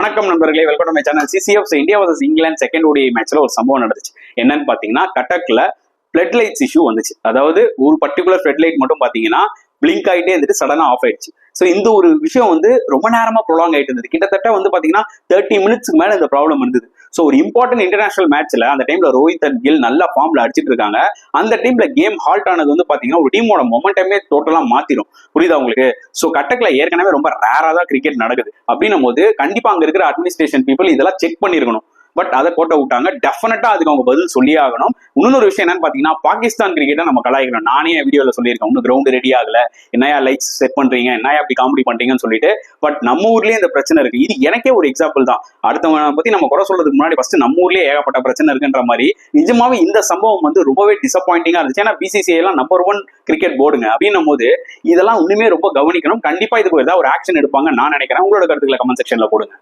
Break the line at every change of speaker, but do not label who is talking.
வணக்கம் நண்பர்களே, welcome to my channel. CCF India versus England second ODI மேட்ச்ல ஒரு சம்பவம் நடந்துச்சு. என்னன்னு பாத்தீங்கன்னா, கட்டக்ல ஃபிளட் லைட்ஸ் இஷ்யூ வந்துச்சு. அதாவது ஒரு பர்டிகுலர் ஃபிளட் லைட் மட்டும் பாத்தீங்கன்னா பிளிங்க் ஆகிட்டே இருந்துட்டு சடனா ஆஃப் ஆயிடுச்சு. ஸோ இந்த ஒரு விஷயம் ரொம்ப நேரமா ப்ரொலாங் ஆயிட்டு இருந்தது. கிட்டத்தட்ட பாத்தீங்கன்னா 30 மினிட்ஸ்க்கு மேல இந்த ப்ராப்ளம் இருந்தது. ஸோ ஒரு இம்பார்ட்டன்ட் இன்டர்நேஷனல் மேட்ச்ல அந்த டைம்ல ரோஹித் அண்ட் கில் நல்ல ஃபார்ம்ல அடிச்சிட்டு இருக்காங்க. அந்த டைம்ல கேம் ஹால்ட் ஆனது பாத்தீங்கன்னா ஒரு டீமோட மொமெண்டமே டோட்டலா மாத்திரும். புரியுதா உங்களுக்கு? ஸோ கட்டக்ல ஏற்கனவே ரொம்ப ரேரா தான் கிரிக்கெட் நடக்குது. அப்படின்னும் போது கண்டிப்பா அங்க இருக்கிற அட்மினிஸ்ட்ரேஷன் பீப்புள் இதெல்லாம் செக் பண்ணிருக்கணும். பட் அதை கோட்டை விட்டாங்க. டெஃபினட்டா அதுக்கு அவங்க பதில் சொல்லியே ஆகணும். இன்னொரு விஷயம் என்னன்னு பாத்தீங்கன்னா, பாகிஸ்தான் கிரிக்கெட்டை நம்ம கலாய்க்கணும். நானே வீடியோல சொல்லியிருக்கேன், இன்னும் கிரவுண்ட் ரெடி ஆகல, என்னையா லைட்ஸ் செட் பண்றீங்க, என்னையா அப்படி காமெடி பண்றீங்கன்னு சொல்லிட்டு. பட் நம்ம ஊர்லயே இந்த பிரச்சனை இருக்கு. இது எனக்கே ஒரு எக்ஸாம்பிள் தான். அடுத்தவங்க பத்தி நம்ம குறை சொல்றதுக்கு முன்னாடி ஃபர்ஸ்ட் நம்ம ஊர்லயே ஏகப்பட்ட பிரச்சனை இருக்குன்ற மாதிரி நிஜமாவே இந்த சம்பவம் ரொம்பவே டிசப்பாயிண்டிங்கா இருந்துச்சு. ஏன்னா பிசிசிஐ எல்லாம் நம்பர் 1 கிரிக்கெட் போர்டுங்க. அப்படின்னும் போது இதெல்லாம் ஒண்ணுமே ரொம்ப கவனிக்கணும். கண்டிப்பா இதுக்கு ஏதாவது ஒரு ஆக்ஷன் எடுப்பாங்க நான் நினைக்கிறேன். உங்களோட கருத்துக்களை கமெண்ட் செக்ஷன்ல போடுங்க.